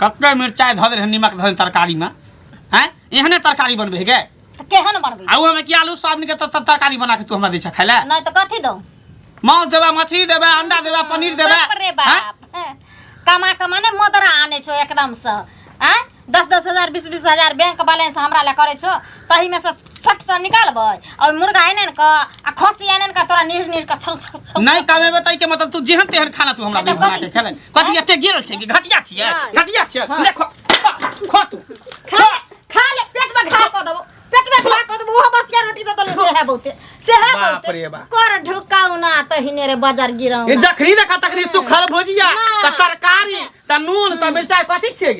कते मिर्चाई धऽ दे नीमक धऽ दे तरकारी में हैं एहने तरकारी बनबे गे केहन बनबे आउ हमें कि आलू सोयाबीन के तरकारी बना के तू हमरा दै छ खाय ले नहीं तो कथी दो मांस देबा मछली देबा अंडा देबा पनीर देबा रे बाप कमा ने मोदरा आने छो एकदम से हैं 10-10 हजार 20-20 हजार बैंक बैलेंस हमरा ले करे छो तही में से 60 निकालबै और मुर्गा आने का आ खसी आने का तोरा नीर का छौ नहीं कमे बताई के मतलब तू जेहन तेहन खाना तू हमरा बना के खेले कथि एते गिरल छै कि घटिया छियै देखो खा तू खा ले पेट में घा क देबो पेट में घा क देबो वो बसिया रोटी दे दले से है बहुते बाप रे बाप कर ढुकाऊ ना तहिने रे बाजार गिराऊ ए जखरी देखा तखरी सुखल भुजिया त तरकारी त नून त मिर्चाई कथि छियै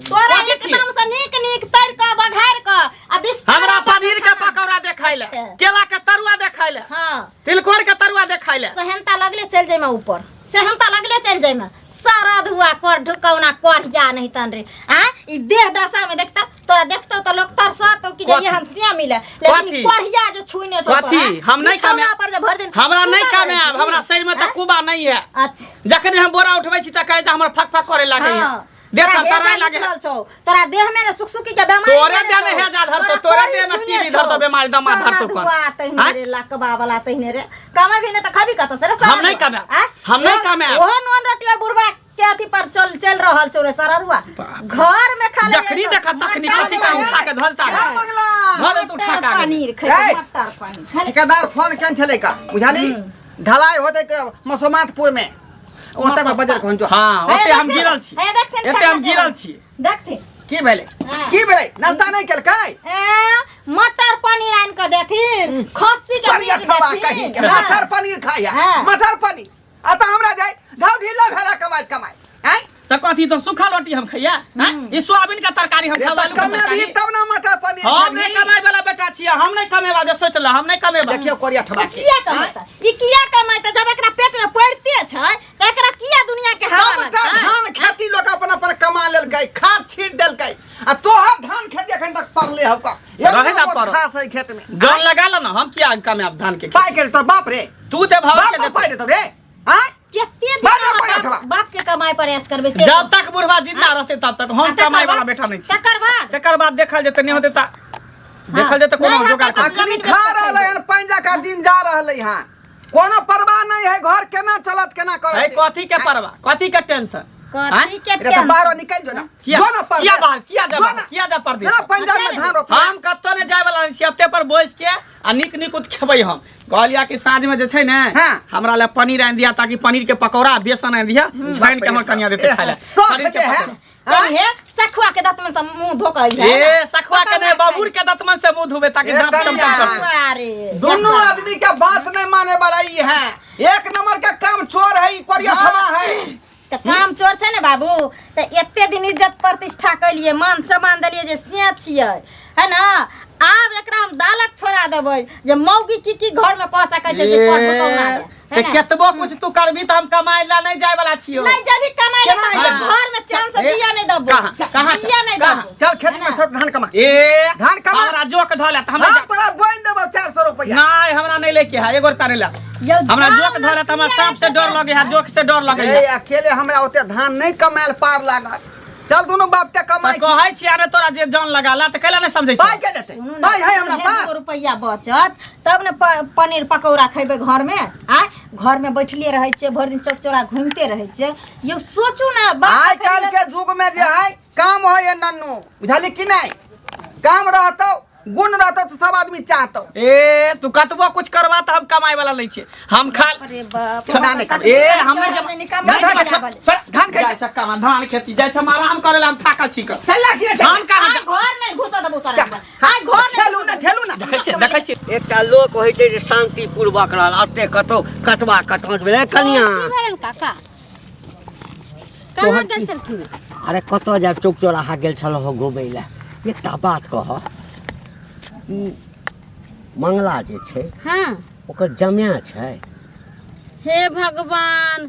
तोरा एकदम से नीक तर क बघार क आ हमरा पनीर के पकौड़ा देखाइले केला के तरुआ देखाइले हां तिलकोर के तरुआ देखाइले सहनता लगले चल जाय में ऊपर सहनता लगले चल जाय में सारा धुआ कर ढुकौना कर जा नहीं तन रे हां ई देह दशा में देखता तोरा देखतो त लोग तरसा तो कि जे हंसिया मिले लेकिन कोढ़िया जो छुइने छो कथि हम नहीं कामे पर जे भर दिन हमरा नहीं कामे आब हमरा शरीर में त कुबा नहीं है अच्छा जखन हम बोरा उठबै छी त कहै त हमर फक फक करे लागे है देखा तराई लागे तोरा देह में सुखसुखी के बीमारी तोरे देह में है जा धर तो तोरे देह में टीबी धर तो बीमारी दमा धर तो पर तहिने रे लकबा वाला तहिने रे कमे भी न त खबी कत से रे हम नहीं कामे वो नॉन रोटिया बुरबा के अथी पर चल रहल छोरे सारा दुआ घर में खा ले जखनी देखा तखनी कथि का उठा के धरता धर तो उठा के पनीर खाए मटर पनीर ठेकेदार फोन केन छले का बुझाली ढलाई होते के मसोमातपुर में ओते में बजर कोन जो हां ओते हम गिरल छी एते हम गिरल छी देखते की भेले नाश्ता नहीं केलकै मटर पनीर आन के देथिन खस्सी के मीट देथिन मटर पनीर खाया मटर पनीर आता हमरा जाय घाव ढीला भेला कमाई हैं त कथि तो सूखा रोटी हम खैया हैं ई सोयाबीन का तरकारी हम खावा कमे भी तब ना मटर पनीर हम नहीं कमाई वाला बेटा छियै हम नहीं कमेबा दे सोच ल हम नहीं कमेबा देखियो कोरिया ठबा किया कमाता ई किया कमाता जब एकरा पेट में पड़ते छै त एकरा किया दुनिया के हवा धान खेती लोग अपन कमा लेलकै खाद छीट देलकै आ तोहर धान खेती एखन तक पड़ले हौ का रहे ना पर खास है खेत में जन लगा ल न हम किया कमाब धान के पाई के तो बाप रे तू ते भाव के पाई दे तो रे हां केते बाप के कमाई प्रयास करबे से जब तक बुढ़वा जिंदा रहते तब तक हम कमाई वाला बेटा नहीं छी तकर बाद देखल जेते नहीं होते ता देखल जेते कोनो जोगाड़ अखनी खा रहले हन पंजा का दिन जा रहले हां कोनो परवाह नहीं है घर केना चलत केना करत है कथि के परवाह कथि के टेंशन कथि के तो बाहर निकल जो ना किया जा परदेश पंजाब में धान रोप हम कत्तो ने जाय वाला छी अत्ते पर बोइस के आ निक उत खेबै हम कहलिया कि साँझ में जे छै ने हमरा ले पनीर आन दिया ताकि पनीर के पकौड़ा बेसन आन दिया छान के हमर कन्या देते खाय ले पनीर के पकौड़ा हे सखुआ के दतमन से मुंह धोकै है ए सखुआ के ने बबूर के दतमन से मुंह धोबे ताकि दांत चमचम अरे दोनों आदमी के बात नहीं माने वाला ई है एक नंबर का काम चोर है ई कोरिया थमा है त काम चोर छै ने बाबू त एते दिन इज्जत प्रतिष्ठा कैलिए मान सम्मान देलिए जे से छियै है ना आब एकरा हम दालक छोड़ा देबै जे मौगी की घर में कह सकै छै से कर भुकौना ते केतबो कुछ तू करबी त हम कमाई ला नहीं जाय वाला छियो नहीं जभी कमाई ला घर में चांस से जिया नहीं दबो कहां जिया नहीं दबो चल खेत में सब धान कमा धान कमा हमरा जोक धले त हमरा तोरा बोइन देबो 400 रुपया नहीं हमरा नहीं लेके है एगो रुपया नहीं ला हमरा जोक धले त हमरा सांप से डर लगे है जोक से डर लगे है अकेले हमरा ओते धान नहीं कमाल पार लागत चल दोनों बाप के कमाई कहै छी अरे तोरा जे जान लगाला त कैला नहीं समझै छी भाई के देते भाई है हमरा पास रुपया बचत तब ने पनीर पकौड़ा खैबे घर में आ घर में बैठले रहै छै भर दिन चौक-चौरा घूमते रहै छै ये सोचू ना आज कल के युग में जे है काम होय नन्नू बुझाली कि नहीं काम रहतो गुण रहतो तो सब आदमी चाहतो ए तू कतबो कुछ करवा त हम कमाई वाला नहीं छे हम खा अरे बाप ए हमने जब धान जाय छक्का में धान खेती जाय छ आराम करे ला हम थाकल छी कर चला के धान कहां घर नहीं घुसा दबो तोरा हाय घर ठेलू ना देखै छी एकटा लोक होय छै जे शांति पूर्वक रहल अते कतो कटवा कटौज भेलै कनिया काका कहां गेल छलखिन अरे कतो जा चौक चौराहा गेल छलो हो घुमै ला एकटा बात कह ई मंगला जे छै हां ओकर जमिया छै हे भगवान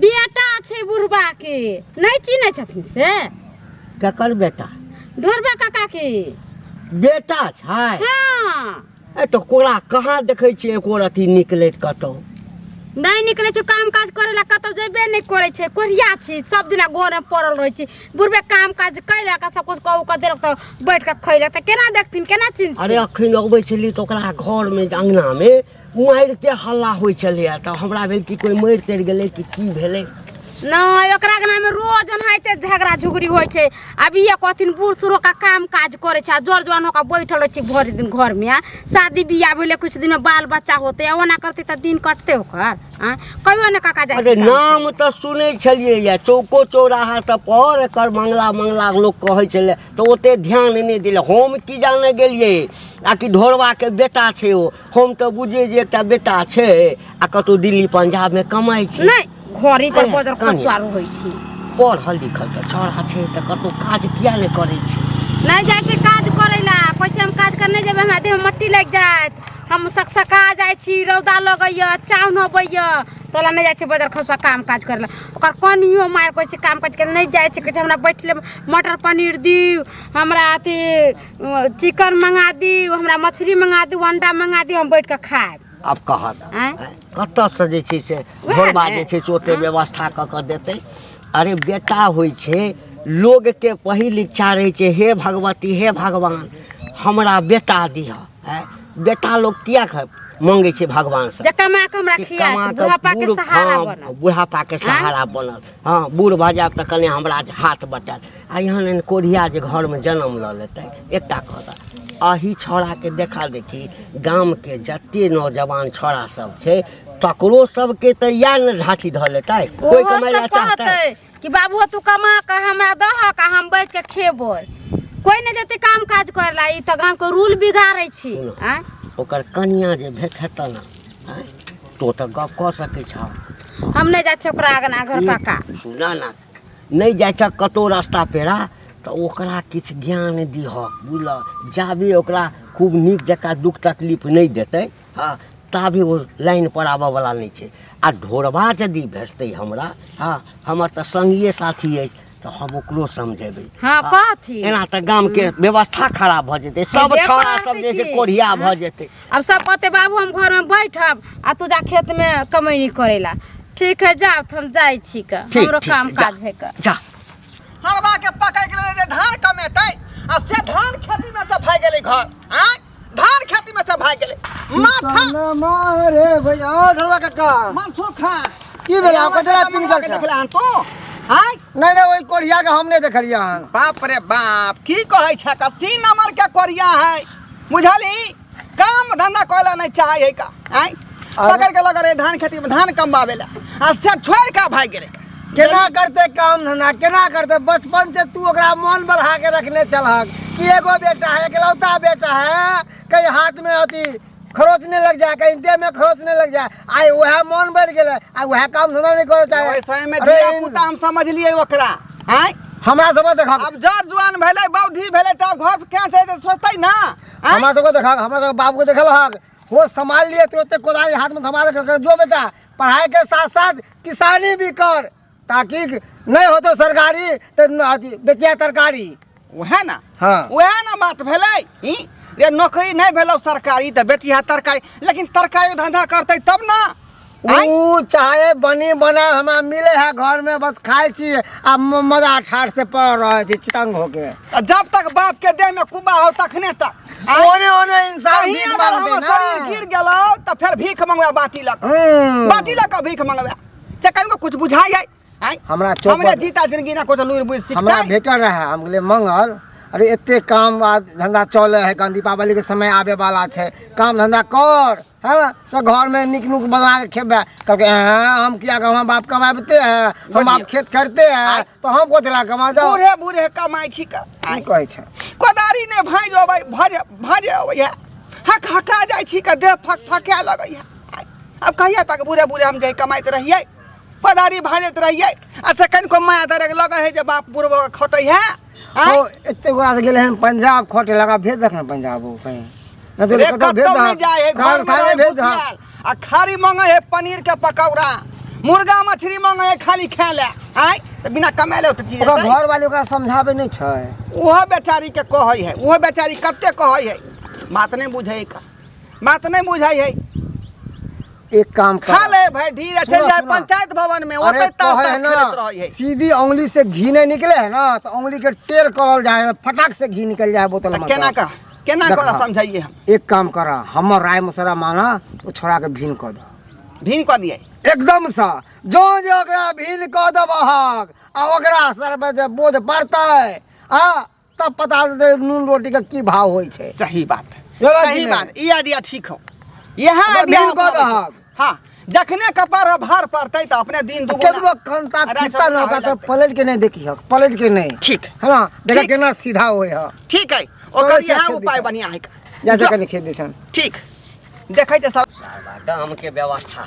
बेटा छै बुढ़बा के नहीं चिन्है छथिन से ककर बेटा ढोरबा काका के बेटा छै हां ए तो कोरा कहाँ देखै छी एको रति निकलैत कतौ नहीं निकले छो काम काज करे ला कतौ जेबे नहीं करे छे कोरिया छी सब दिना घर में पड़ल रहे छी बुढ़बे काम काज कैला का सब कुछ कहू के देलक त बैठ के खैला त केना देखथिन केना चिन्ह अरे अखन अबै छली तो ओकरा घर में अंगना में मारिते हल्ला होइ छलै त हमरा भेल कि कोई मारि तरि गेलै कि की भेलै नहीं ओकरा के नाम रोज ओनाहिते झगड़ा झुगड़ी होय छे अभी ये कथिन बूढ़ सुरो का काम काज करे छे जोर जवान होका बैठल छी भर दिन घर में शादी बियाह भेले कुछ दिन में बाल बच्चा होते ओना करते त दिन कटते ओकर कहियो ने काका जाय अरे नाम त सुनै छलियै या चौको चौराहा सब पर एकर मंगला लोग कहै छलै त ओते ध्यान नहीं दिले हम की जाने गेलियै आ कि ढोरवा के बेटा छे ओ हम त बुझिए जे एकटा बेटा छे आ कतौ दिल्ली पंजाब में कमाई छै नहीं घरी पर बजर खसवार होय छी पढ़ल लिखल त छोरा छै त कतौ काज किया नहीं करै छै नहीं जाय छै काज करे ला कहै छै हम काज करने जेबे हमरा देह में मट्टी लग जात हम सकसका जाय छी रौदा लगैया चाव न होइया तोला नहीं जाय छै बजर खसवा काम काज करे ला ओकर कनियो मार कहै छै काम काज करे नहीं जाय छै कहै छै हमरा बैठले मटर पनीर दियो हमरा अथी चिकन मंगा दियो हमरा मछली मंगा दियो अंडा मंगा दियो हम बैठ के खाएब अब कहत कतऽ से जे छै से घरबा जे छै से ओते व्यवस्था कऽ कऽ देतै अरे बेटा होइ छै लोग के पहिल इच्छा रहै छै हे भगवती हे भगवान हमरा बेटा दिह बेटा लोग किया मांगे छै भगवान से जे कमा के हमरा खिया बुढ़ापा के सहारा बनल बुढ़ापा के सहारा बनल हाँ बूढ़ भऽ जायब तऽ कने हमरा हाथ बटायल आ एहन कोढ़िया जे घर में जन्म लऽ लेतै एकटा कहता अही छोड़ा के देखा देखी गाम के जते नौजवान छोरा सब छे तकरो सबके त या न ढाठी ध लेतै कोई कमाइला चाहतै कि बाबू तू कमा के हमरा दह का हम बैठ के खेबै कोई न जते काम काज करला ई त गांव के रूल बिगाड़ै छी ओकर कन्या जे भेट हेतै न तो त गप क सकै छ हम नहीं जाय छ ओकरा आगना घर पका सुना ना नहीं जाय छ कतो रास्ता पेरा तो ओकरा किछ ज्ञान दिह बुझल जाबे ओकरा खूब नीक जकाँ दुख तकलीफ नहीं देते हाँ ताबे वो लाइन पर आबऽ वाला नहीं छे आ ढोरबा यदि भेटतै हमरा हाँ हमर त संगिए साथी है तो हम ओकरो समझेबै हां कथी एना त गाम के व्यवस्था खराब भ जेतै सब छोरा सब जे छै कोढ़िया भ जेतै अब सब कहते बाबू हम घर में बैठब आ तू जा खेत में कमैनी करेला ठीक है जा हम जाय छी का हमरो काम काज है का जा सरबा के पकड़ के ले धान कमेतै आ से धान खेती में से भाग गेलै घर धान खेती में से भाग गेलै माथा ना मारे भैया ढोलवा काका माथो खा की भेला कतरा पिन कर देखला हन तो नहीं नहीं ओई कोढ़िया के हम नहीं देखलिया हन बाप रे बाप की कहै छ का सी नंबर के कोरिया है बुझली काम धंधा कोला नहीं चाहे है का पकड़ के लगा रे धान खेती में धान कमावेला आ से छोड़ का भाग गेलै केना करते काम धंधा केना करते बचपन से तू ओकरा मन बढ़ा के रखने चलहक कि एगो बेटा है इकलौता बेटा है कहीं हाथ में अथी खरोचने लग जाए कहीं देह में खरोचने लग जाए आई वह मन बढ़ गेलै आ वह काम धंधा नहीं करे चाहे वैसे में धिया पुता हम समझ लिए ओकरा हमरा सब देखा अब जर जुआन भेलै बौद्धि भेलै त घर क्या छै त सोचतै ना हमरा सब देखा हमरा सब बाबू को देखल हक वो संभाल लिए तुरंत कोदारी हाथ में थमा के जो बेटा पढ़ाई के साथ साथ किसानी भी कर ताकि नहीं हो तो सरकारी तो बेचिया तरकारी वह ना हाँ वह ना बात भेलै रे नौकरी नहीं भेलो सरकारी त बेचिया तरकारी लेकिन तरकारी धंधा करते तब ना ऊ चाहे बनी बना हमरा मिले है घर में बस खाए छी आ मजा ठाठ से पड़ रहे छी चितंग होके जब तक बाप के देह में कुबा हो तखने तक ओने ओने इंसान भीख मांगते ना शरीर गिर गेलो त फिर भीख मंगवा बाटी लक भीख मंगवा से कनको कुछ बुझाई है हमरा हमरे जीता जिंदगी ना कुछ लूर बुझ सिखता हमरा भेटल रहे हम गेले मंगल अरे एते काम धंधा चले है कन दीपावली के समय आवे वाला छे काम धंधा कर है सब घर में निक नुक बना के खेबे कहके हम किया हम बाप कमाते हैं हम आप खेत करते हैं तो हम को दिला कमा जाओ बूढ़े बूढ़े कमाई छी का की कहै छै कोदारी ने भाई जोबै भजे होय हक हका जाय छी का देह फक फके लगै है अब कहिया तक बूढ़े बूढ़े हम जे कमाइत रहिए कोदारी भाजत रहिए आ सेकंड को माया दरक लगे है जे बाप बुढ़बो खटै है तो एते गोरा से गेले हैं पंजाब खोटे लगा भेज देखना पंजाब वो कहीं न तो कतो भेज नहीं जाए है घर में भेज आ खाली मांगे है पनीर के पकौड़ा मुर्गा मछली मांगे है खाली खाए ले त बिना कमाले त चीज घर वाले ओकरा समझावे नहीं छै ओहो बेचारी के कहै है ओहो बेचारी कते कहै है बात नहीं बुझै का बात नहीं बुझाई है एक काम कर खा ले भाई धीरे चल सुनो, जाए सुनो। पंचायत भवन में अरे ओते तो है तास ना खेलत रही है सीधी उंगली से घी नहीं निकले है ना तो उंगली के टेर करल जाए फटाक से घी निकल जाए बोतल में केना का केना देखा। कर समझाइए हम एक काम करा हमर राय मसरा माना तो छोड़ा के भीन कर दो भीन कर दिए एकदम सा जो जो ओकरा भीन कर दबहक आ ओकरा सर पे जे बोझ पड़तै आ तब पता दे नून रोटी के की भाव होई छै सही बात चलो सही जी ने। बात ई आइडिया ठीक हो यहाँ अब आइडिया भीन कर दहक हाँ जखने कपार भार पड़तै तो अपने दिन दुगुना केतबो खंता अरे कितना सब ना होय तो लगतै। पलट के नहीं देखी हक पलट के नहीं ठीक है ना देखा ठीक। केना सीधा होय है ठीक है ओकर चलो, यहाँ खेत उपाय दिखा। बढ़िया है जैसे जो- कनी खेत दिसन ठीक देखै ते सब गाम के व्यवस्था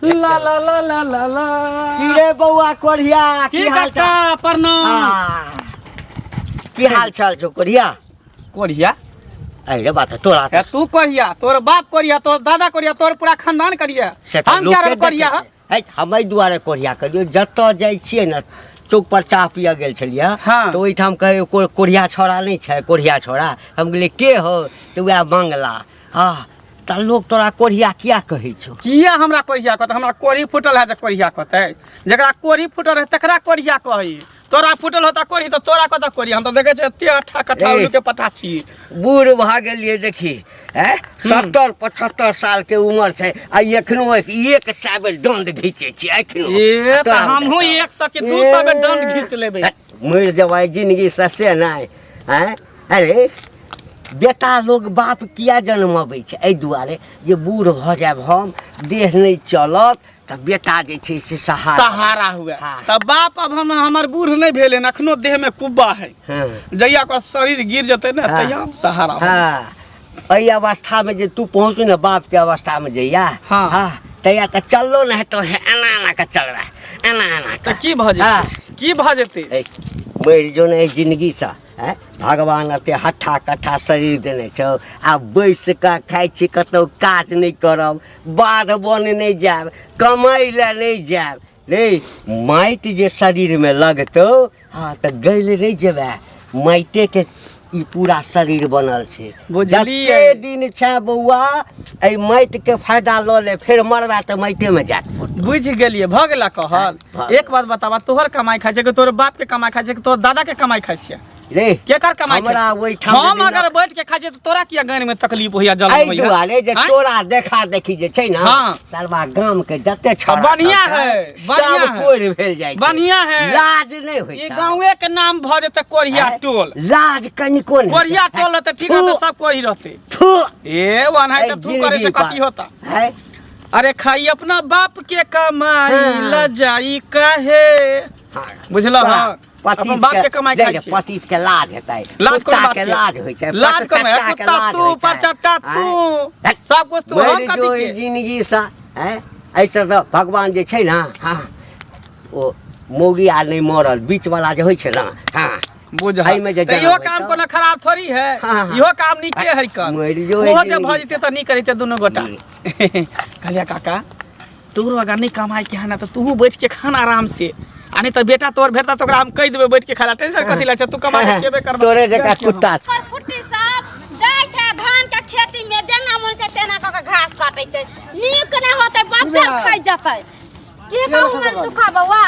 ला ला ला ला ला ला की रे बौआ कोढ़िया की की हाल काका चाल प्रणाम की हाल चाल छौ कोढ़िया कोरिया अरे बात तोरा ए तू कोरिया तोर बाप कोरिया तोर दादा कोरिया तोर पूरा खानदान कोरिया से तो हम क्या लोके रे कोरिया देखै छै। है हम एहि दुआरे कोढ़िया करियो जतऽ जाइ छियै ने चौक पर चाह पिया गेल छलियै हाँ। तो ओहिठाम कहे कोढ़िया छोड़ा नहीं छै कोढ़िया छोड़ा हम कहलिए के हो तो वह मंगला हाँ त लोग तोरा कोढ़िया किया कहै छौ किया हमरा कोरिया कहते हमरा कोरी फुटल है जे कोरिया कहते जकरा कोरी फुटल है तकरा कोरिया कही तोरा फुटल होता कोरी तो तोरा कहता कोरी हम तो देखे छै एते अठा कट्ठा ए। उल्लू के पटा छी बूढ़ भऽ गेलियै देखी 70-75 साल के उम्र छै आ एखनो एक साबे दंड घीचे छी एखनो ए त तोरा हमहू बताउ। 100 के 200 में दंड घीच लेबै मर जवाई जिंदगी सबसे नहीं हैं अरे बेटा लोग बाप किया जन्मबै छै एहि दुआरे जे बूढ़ भऽ जायब हम देह नहीं चलत तऽ बेटा जे छै से सहारा हुए हाँ। तब बाप अब हमर बूढ़ नहीं भेले न अखनो देह में कुब्बा है हाँ जहिया को शरीर गिर जते ना हाँ। तहिया हम सहारा होबै। हाँ एहि अवस्था में जे तू पहुँचू ने बाप के अवस्था में जइया हाँ। तैया तऽ चललो नहीं तो एना एना के चल रहा एना एना तऽ के की भऽ हाँ। जेतै की भऽ जेतै ए, मरि जो ने जिंदगी से हैं भगवान एते हट्ठा कट्ठा शरीर देने छौ आ बैस कऽ खाइ छी कतौ काज नहीं करब बाध बन नहीं जायब कमाई ले नहीं जायब रे माटि जे शरीर में लगतौ हाँ तऽ गैल रहि जेबै माइटे के ई पूरा शरीर बनल छै बुझलियै। जते दिन छै बौआ एहि माटि के फायदा लऽ ले फेर मरबा तऽ माइटे में जात पड़तौ बुझ गेलिए भऽ गेला कहल हाँ। एक बात बतावा तोहर कमाई खाइ छै कि तोहर बाप के कमाई खाइ छै कि तोहर दादा के कमाई खाइ छै रे केकर कमाई खाइ हमरा छै? ओहिठाम हम जे अगर बैठ के खाइ छै तऽ तोरा किया गान में तकलीफ होइया जलन एहि होइया दुआरे जे आँय? तोरा देखा देखी जे छै ने हाँ। सरवा गाम के जते छौड़ा बढ़िया सब छै, है, बढ़िया सब है। कोरि भेल जाइ छै बढ़िया है। लाज नहीं होइ ई छै गांवे के नाम भऽ जेतै कोरिया आँय? टोल लाज कनिको नहीं कोरिया टोल रहतै ठीक रहतै सब कोरी रहतै थू ए वनाइ एहि तऽ तू करे से जिंदगी कथी पर। होता है अरे खाई अपना बाप के कमाई हाँ। लजाई काहे बुझलह हाँ अपन बाप के कमाई खाइ छै पतित के लाज हेतै लाज कोन कुत्ता बात के के? लाज होइ छै लाज कोन है? परचट्टा के कुत्ता लाज तू, होइ छै। परचट्टा तू, आँय? सब कुछ तू, हम कथी जो के? जिंदगी से हैं ऐसे तो भगवान जे छै ना हाँ ओ मौगी आ नहीं मरल बीच वाला जे होइ छै ना हाँ बुझ एहिमे जे तऽ जनम इहो होइ काम तऽ- कोनो खराब थोड़ी है हाँ, हाँ। इहो काम नीके है कर मरि जो ओहो एक जे दिन भऽ जेतै तऽ नीक करिते दुनू गोटा कहलिया काका तोरो अगर नहीं कमाई के है ना तो तू बैठ के खाना आराम से आ नहीं तो बेटा तोर भेटा तो ओकरा हम कह देबै बैठ के खाला टेंशन कथी लै छै तू कमा के खेबे करबा तोरे जका कुत्ता छै ओकर फुट्टी सब जाइ छै धान के खेती में जेना मन छै तेना क के घास काटै छै नीक नै होतै बच्चा खाइ जतै की कहू मन सुखा बौआ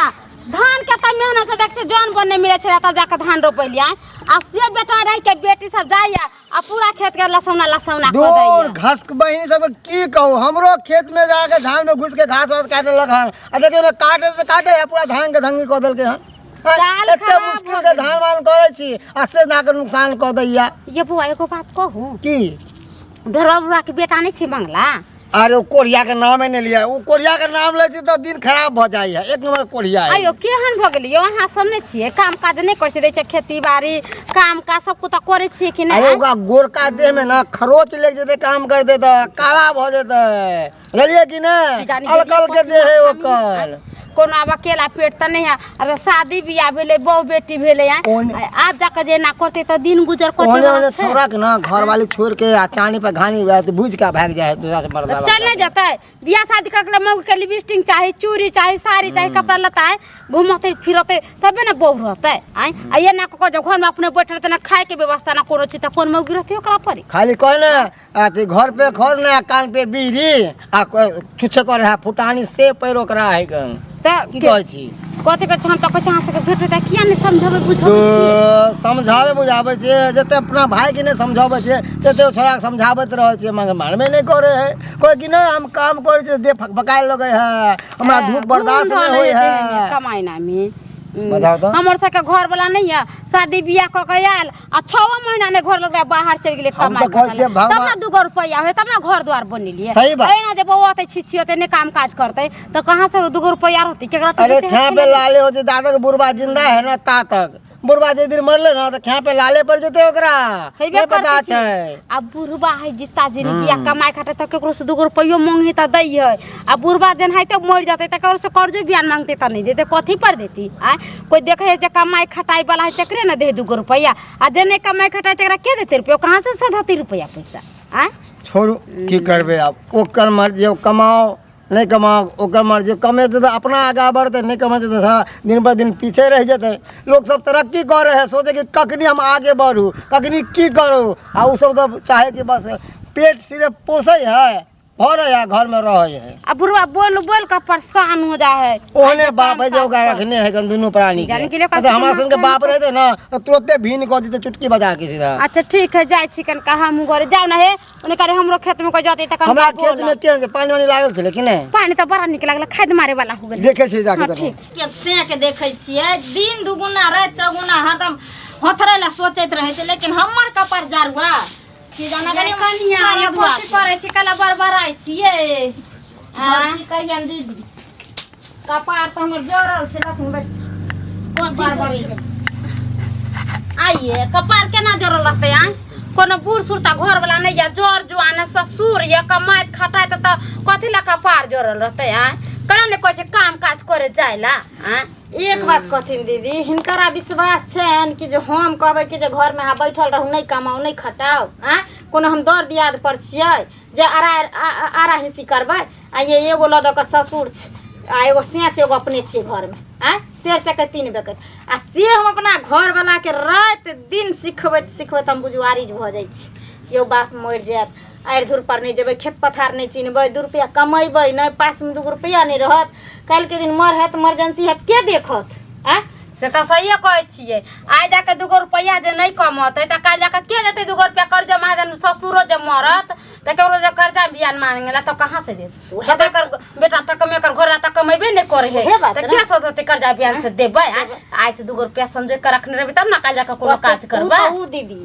धान के त मेहनत से देख छै जौन बन नै मिलै छै तब जाके धान रोपलिया आ से बेटा रह के बेटी सब जाइया आ पूरा खेत के लसौना लसौना क दूर दैया घास के बहिनी सब की कहू हमरो खेत में जाके धान में घुस के घास वास काटे लग हन आ देखियो ना काटे से काटे है पूरा धान के धंगी क देलके हन दाल एते खराब मुश्किल हो से गेलै। धान मान करे छी आ से ना के नुकसान क दैया ये बुआ एगो बात कहू की ढोरबुआ के बेटा नै छै बंगला अरे वो कोरिया के नाम नहीं लिया वो कोरिया के नाम ले छी तो दिन खराब हो जाई है एक नंबर कोरिया है आयो केहन भ गेलियो अहाँ सब नै छियै काम काज नै करै छै दै छै खेती बाड़ी काम काज सब कुछ करै छियै कि नै अरे ओका गोरका देह में ना खरोच लग जेते काम कर देता काला भ जेते बुझलिए कि ना जानी अलकल के गेलियै देह है कथी ओकर कोनो अब अकेला पेट त नहीं है अरे शादी बियाह भेले बहू बेटी भेले हैं आप जाकर जे ना करते तो दिन गुजर करते ओने छोरा के ना घर वाली छोड़ के आ चानी पे घानी तो बुझ के भाग जाए दूसरा से मर्दा चल नहीं जाता है बियाह शादी करके मौके के लिपस्टिक चाहे चूड़ी चाहे साड़ी चाहे कपड़ा लता है घूमते फिरते तबे ना बहू रहता है आ ये ना को घर में अपने बैठे रहते ना खाए के व्यवस्था ना कोनो चीज कौन मौगी रहती ओकरा पर खाली कह ना अथी घर पे खोर ना कान पे बीड़ी आ छुछे कर है फुटानी से पैर ओकरा है की कहै छी कथी के छन तक चाह से भेट त किया नहीं समझावे तो बुझावे समझावे बुझावे छे जते अपना भाई के नहीं समझावे छे तते छोरा के समझावत रहे छे मगर मानबे नहीं करे है कोई कि नहीं हम काम करे छे दे फकफकाए लगे है हमरा धूप बर्दाश्त नहीं होई है कमाई ना में बताओ तो हमर सब के घर वाला नहीं है शादी बियाह क के आयल आ 6 महीना ने घर लगा बाहर चल गेले हम कमाई तो कहै छियै भगवान तब ना 2 रुपया होय तब ना घर द्वार बनिलिए सही बात। ना जे बउआ ते छिछियते ने काम काज करते तो कहां से 2 रुपया रहती केकरा अरे ख्या पे लाले हो जे दादा के बुढ़वा जिंदा है ना ता तक बुढ़वा जे दिन मरले ना तो ख्या पे लाले पड़ जते ओकरा नहीं पता छै अब बुढ़वा है जितना जिंदगी आ कमाई खाते तो केकरो से 2 रुपया मांगी त दई है अब बुढ़वा जन है तो मर जाते त केकरो से कर्जो बियान मांगते त नहीं देते कथी पर देती आ कोई देखे है जे कमाई खटाई वाला है तकरे ना दे 2 रुपया आ जने कमाई खटाई तकरा के देते रुपया कहां से सधती रुपया पैसा आ छोड़ू की करबे अब ओकर मर्जी कमाओ नहीं कमाओ ओकर मर्जी कमेते तो अपना आगे बढ़ते नहीं कमेते तो दिन पर दिन पीछे रह जाते लोग सब तरक्की कर रहे हैं सोचे कि कखनी हम आगे बढ़ू कखनी की करूँ आ उ सब तो चाहे कि बस पेट सिर्फ पोसे है हो रहा है घर में रहे है अब बुढ़वा बोल बोल कर परेशान हो जा है ओने बाप है जो रखने है दोनों प्राणी जाने के के लिए तो हमारे संग के बाप रहते ना तो तुरंते भीन को देते चुटकी बजा के सीधा अच्छा ठीक है जाय छी कन कहा हम घरे जाओ ना हे उन्हें करे हमरो खेत में कोई जाते त हमरा खेत में केन से पानी वानी लागल छले कि नहीं पानी तो बड़ा निक लागल खाद मारे वाला हो गेल देखे छी जाके तो ठीक के से के देखै छियै दिन दुगुना रात चौगुना हरदम होथरे ला सोचैत रहै छै लेकिन हमर कपर जारुआ की जाना गनी कनिया ये कोशिश करे छी कला बरबराई छी ये की कहियन दीदी कपार तो हमर जोरल छै लथिन बस बरबरी आइए कपार केना जरल रहते आ कोनो बूढ़ सुरता घर वाला नहीं या जोर जुआन ससुर या कमाई खटाई त कथि ला कपार जरल रहते आ करा ने कोई काम काज करे जायला आ एक बात कथिन दीदी हिनकरा विश्वास छन कि जो हम कहबै कि जे घर में बैठल रहू नहीं कमाऊ नहीं खटाऊ आ कोनो हम दर दियाद पर छियै जे आरा हिसी करबै आ ये एगो लद के ससुर छ आ एगो सेच एगो अपने छियै घर में आ शेर से के 3 बेकत आ से हम अपना घर वाला के रात दिन सिखबैत हम बुझवारी भ जाइ छी यो बाप मर जायत आड़ धूर पर नहीं जेबै खेत पथार नहीं चिन्हबै 2 रुपया कमेबै नहीं पास में 2 रुपया नहीं रहत कल के दिन मर है तो इमरजेंसी है के देखत आ से तो सही कहे छिए आइ जाके 2 रुपया जे नहीं कमते त काल जाके के देते 2 रुपया कर्जा महाजन ससुरो जे मरत त केकरो जे कर्जा बियान मांगेला त कहां से देत कते कर बेटा तक में कर घर तक कमेबे नहीं करे है त के सोचते कर्जा बियान से देबै आज से 2 रुपया समझे के रखने रहबे तब ना काल जाके कोनो काज करबा ऊ दीदी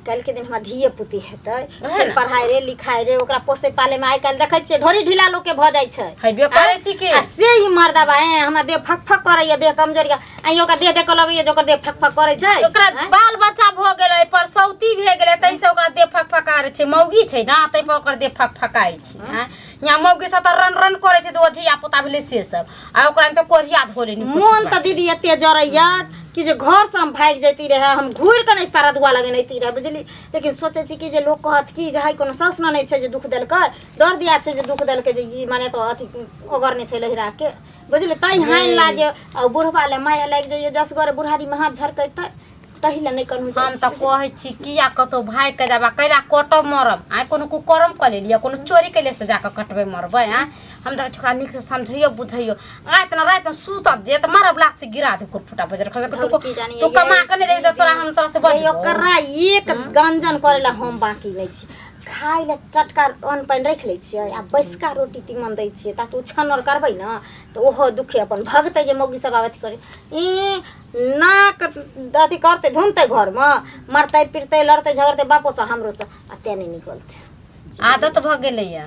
कल के दिन हम धिये पुती हेतै पढ़ाई रे लिखाई रे ओकरा पोसे पाले में आइ काल देखै छियै ढोरी ढिला लोग के भ जाइ छै हइबे करे छी के से ही मर्दा बा हमरा देह फक फक करैया देह कमजोरिया आइयो का देह देख लगैया जोकर देह फक फक करे छै ओकरा बाल बच्चा भ गेलै परसौती भ गेलै तै से ओकरा देह फक फका छै मौगी छै ना तै पर ओकर देह फक फकाई छै यहाँ मौगी से त रन रन करे छै तो धिया पुता भेले से सब आ ओकरा त कोरिया धोले नि मोन त दीदी एते जरैया कि जे घर से हम भाग जैती रहे हम घूर के नहीं सारा दुआ लगेनैती रहे बुझली लेकिन सोचे छी कि जे लोग कहत कि जे हाय कोनो सास नहीं छै जे दुख देलकै दर दिया छै जे दुख देलकै जे ई माने तो अथी ओगर नहीं छै लहिरा के बुझली तै हाइन लाजे आ बुढ़वा ले माया लाग जाइए 10 गोरे बुढ़ारी में हाथ झरकैतै तहिला नहीं करू हम त कहै छी किया कतो भाई के जाबा कैला कटो मरब आ कोनो कुकरम क लेलिया कोनो चोरी कैले से जाके कटबे मरबै आ हम त छोरा निक से समझियो बुझियो रात न रात सुत जे त मारब लाख से गिरा दे कुरफुटा बजर तू कमा के नहीं दे तोरा हम त से बजियो करा एक गंजन करेला हम बाकी नहीं छी खाइ ले चटका अन्न पानि रख ले छियै आ बैसका रोटी तीमन दै छियै ताकि छनर करबै न त ओहो दुखे अपन भगतै जे मौगी सब आबत करे नाक अथी करते धुनते घर में मरते पिरते लड़ते झगड़ते बापो से हमरो से आ ते नहीं निकलते आदत भ गेलै या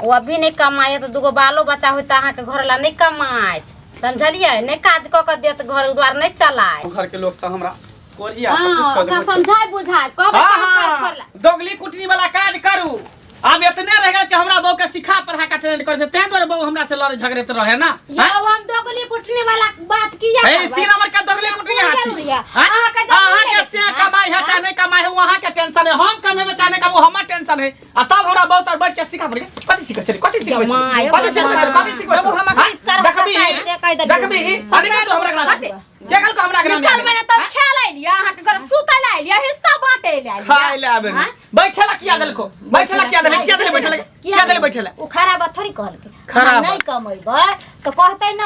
ओ अभी नहीं कमाए त 2 बालो बच्चा होय त अहाँ के घर ला नहीं कमाए समझलिए नहीं काज क के देत घर द्वार नहीं चलाए घर के लोग सब हमरा कोरिया समझाय बुझाय कहबे काम करला दोगली कुटनी वाला काज करू अब इतने रहेगा कि हमरा बहू के सिखा पढ़ा का ट्रेंड करे तें द्वारे बहू हमरा से लड़े झगड़े तो रहे ना या हम दोगली कुटने वाला बात किया ए इसी नंबर का दोगले कुटनी है अहां के से कमाई है चाहे नहीं कमाई है वहां के टेंशन है हम कमाई चाहे नहीं कमाई हमर टेंशन है आ तब हमरा बहुत और बैठ के सिखा पड़े कथि सिखै छै कथि सिखै छै कथि सिखै छै देखबी अधिक तो हमरा के कल को हमरा ग्राम कल मैंने तब खेलै लिया अहाँ के घर सुतै लै लिया हिस्सा बांटे लै खाइ ले आबे बैठला किया देल को बैठला किया देल बैठला उ खराब थोड़ी कहल के खराब नहीं कमैबै तो कहते न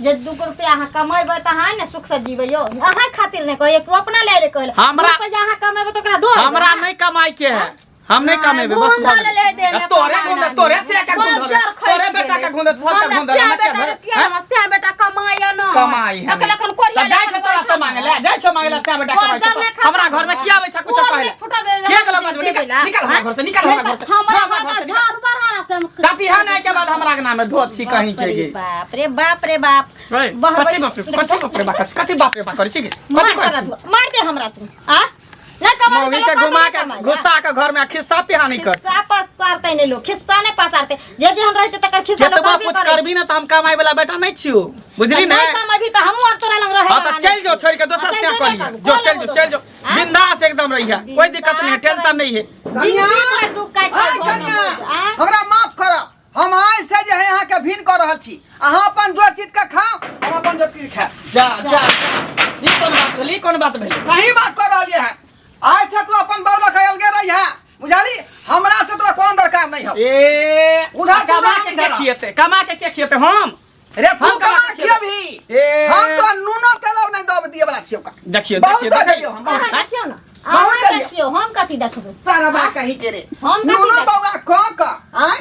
जे 2 रुपया अहाँ कमैबै त अहाँ ने सुख से जीबै यो अहाँ खातिर नहीं कहै तू अपना ले कहले हमरा रुपया अहाँ कमैबै त ओकरा दो हमरा नहीं कमाई के है हम नहीं कमेबे बस तोरे से का गुंडल तोरे बेटा का गुंडल सब का गुंडल हम से बेटा कमाया न कमाई है अकलखन कोरिया जाय छ तोरा से मांगे ले जाय छ मांगे ले से बेटा कमाई हमरा घर में किया आबै छ कुछ कहले के गलो बात निकल हमरा घर से निकल हमरा घर से हमरा घर का झाड़ बरहाना से कापी है ना के बाद हमरा के नाम में धोत छी कहीं के गे बाप रे बाप कथि बाप रे बाप करे छी मार दे हमरा तू आ ना कमाई मौगी के घुमा के गुस्सा के घर में खिस्सा पिहानी कर खिस्सा पसारते नहीं लोग खिस्सा नहीं पसारते जे जहन रहे तकर खिस्सा लोग कुछ करबी ना त हम कमाई वाला बेटा नहीं छियो बुझली ना कमाई भी त हमहु अब तोरा लंग रहे हां त चल जो छोड़ के दोसर से कर लियो जो चल जो बिंदास एकदम रहिया कोई दिक्कत नहीं टेंशन नहीं है जिंदगी पर दुख काट हमरा माफ करब हम आइ से जे है यहाँ के भिन कर रहल छी अहाँ अपन जो चीज के खाओ हम अपन जो चीज खाएब जा ई कौन बात भेलै सही बात कर रहलिए है आज से तू अपन बाबला खयल गे रही है बुझाली हमरा से तोरा कोन दरकार नहीं हो ए उधर कमा के के खिएते हम रे तू कमा के भी हम तोरा नूनो तेलो नहीं दब दिए वाला छियो का देखियो देखियो ना बहुत देखियो हम कथि देखबै सारा बात कही के रे हम नूनो बाबा क आय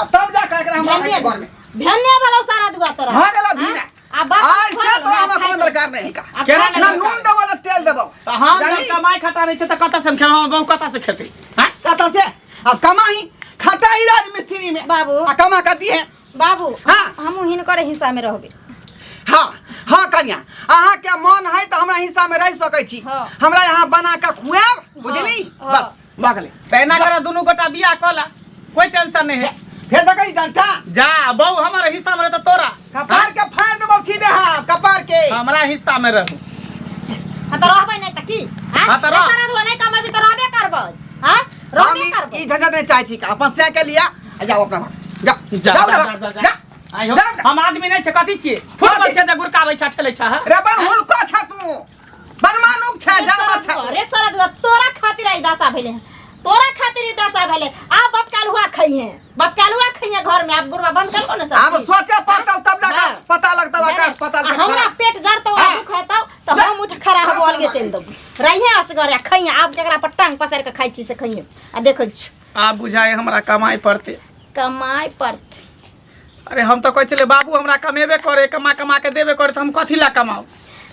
अब तब जा के हमरा घर में भेन्ने वाला सारा दुआ तोरा हां गला भीना आज से तोरा हमरा कोन दरकार नहीं का ना नून देबो ना तेल देबो त हम जब कमाई खटा नहीं छै त कता से खेलौ हम कता से खेते हां कता से अब कमाई खाता ही राज मिस्त्री में बाबू आ कमा करती है बाबू हाँ। हमहु हिनकर हिस्सा में रहबे हाँ कन्या अहाँ के मन है तो हमरा हिस्सा में रह सकै छी हाँ। हमरा यहाँ बना के खुआब बुझली हाँ। बस भगले तैना कर दुनु गोटा बियाह कला कोई टेंशन नहीं है फिर देखै डंटा जा बहु हमारे हिस्सा में रह त तोरा कपार के फाड़ देबो सीधे हां कपार के हमरा हिस्सा में रहू आ त रहबै नै त की हाँ त रह। सारा दुआ नहीं कमाबी त रहबे करबै हां हम रहबे करबै ई झंझट नहीं चाहै छी का अपन से के लिया जाओ अपना जा आई हो हम आदमी नहीं छै कथि छियै फुटबॉल छै त गुरकाबै छ ठेलै छ रे बन हुलको छ तू बनमानुक छ जानवर छ अरे सारा दुआ तोरा खातिर आई दशा भेले तोरा खातिर ई दशा भेले आ बपकाल हुआ खइहे घर में आप बुरवा बंद कर लो ना सब हम सोचे पड़ता तब जाकर पता लगता है अस्पताल का हमरा पेट जरतो दुख हेतौ त हम उठ खड़ा हो अलगे चल दब रहिए असगर खइए आप जकरा पर टांग पसार के खाइ छी से खइए आ देखै छी आ बुझाए हमरा कमाई पड़ते कमाई पड़ते अरे हम तो कहै छले बाबू हमरा कमेबे करे कमा कमा के देबे करे त हम कथि ला कमाऊ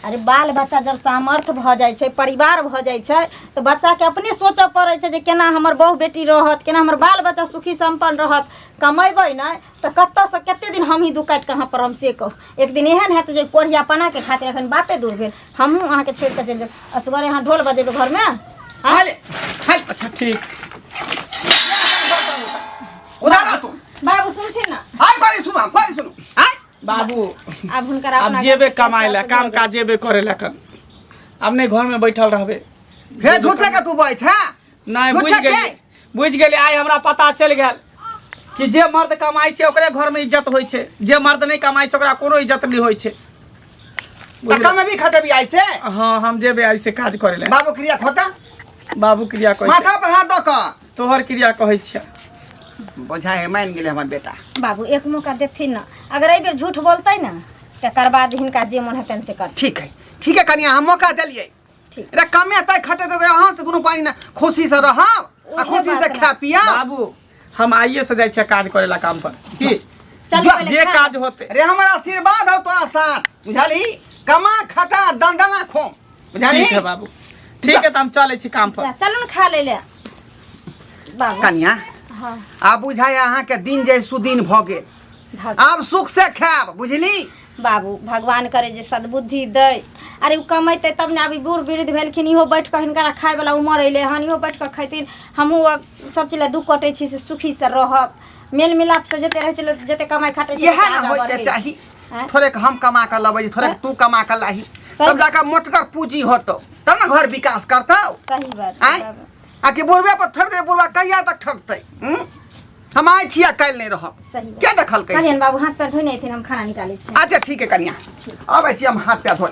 अरे बाल बच्चा जब सामर्थ्य भ जाइ छै परिवार भ जाइ छै तो बच्चा के अपने सोचऽ पड़ै छै जे केना हमर बहु बेटी रहत केना हमर बाल बच्चा सुखी संपन्न रहत कमेबै नै त कत्ता से कते दिन हम ही दू काट कहां पर हम से कहू एक दिन एहन हैत जे कोढ़िया पना के खातिर एखन बापे दूर भेल हमहू अहाँ के छोड़ के चल जाब असगरे अहाँ ढोल बजेबै घर में हाले हाल अच्छा ठीक उधर आ तू बाबू सुनथिन ना हाय बारी सुनो हाय बाबू अब हुनकर अब अपना जेबे कमाए ला काम काज जेबे करे ला कन अब नहीं घर में बैठल रहबे फिर झूठे के तू बैठ है नहीं झूठे बुझ गेली आई हमरा पता चल गेल कि जे मर्द कमाई छै ओकरे घर में इज्जत होय छै जे मर्द नहीं कमाई छै ओकरा कोनो इज्जत नहीं होय छै तका में भी खटे भी आई से हां हम जेबे आई से काज करे ला बाबू क्रिया खोता बाबू क्रिया कहै माथा पर हाथ दो क तोहर क्रिया कहै छै बुझा है मान गेले हमर बेटा बाबू एक मौका देथिन ना अगर एहि बेर झूठ बोलतै ना तकर बाद हिनका जे मन हेतनि से कर ठीक है कनिया हम मौका देलिए ठीक रे कमे तय खटे त अहाँ से दुनु पानी ना खुशी से रहब आ खुशी से खा पिया बाबू हम आइए से जाय छै काज करे ला काम पर की चल जे काज होते रे हमर आशीर्वाद हो तोरा साथ बुझाली कमा खटा दंडना खो बुझाली ठीक है बाबू ठीक है त हम चले छी काम पर चलू न खा ले ले बाबू कनिया हां आ बुझाय अहाँ के दिन जे सुदिन भ गेल अब सुख से खाब बुझली बाबू भगवान करे जे सद्बुद्धि दे अरे उ कमेते तब ने अभी बूढ़ वृद्ध भेलखिन इहो बैठ कऽ हिनका खाय वाला उमर अइले हन इहो बैठ कऽ खैथिन हमहूँ सब चीज दुख कटै छी से सुखी से रहब मेल मिलाप से जते रहै छै जते कमाई खाटे छै यह ना होइके चाही थोड़े हम कमा के लबै थोड़े तू कमा के लाही तब जाकर मोटकर पूंजी होतो तब ना घर विकास करतौ सही बात आके बुढ़वे पर ठग दे बुढ़वा कहिया तक ठगतै हम आइ छिया काल्हि नहीं रहब सही क्या देखल कहियन बाबू हाथ पैर धोइ नहीं थे हम खाना निकालै छी अच्छा ठीक है कनिया अब छी हम हाथ पैर धो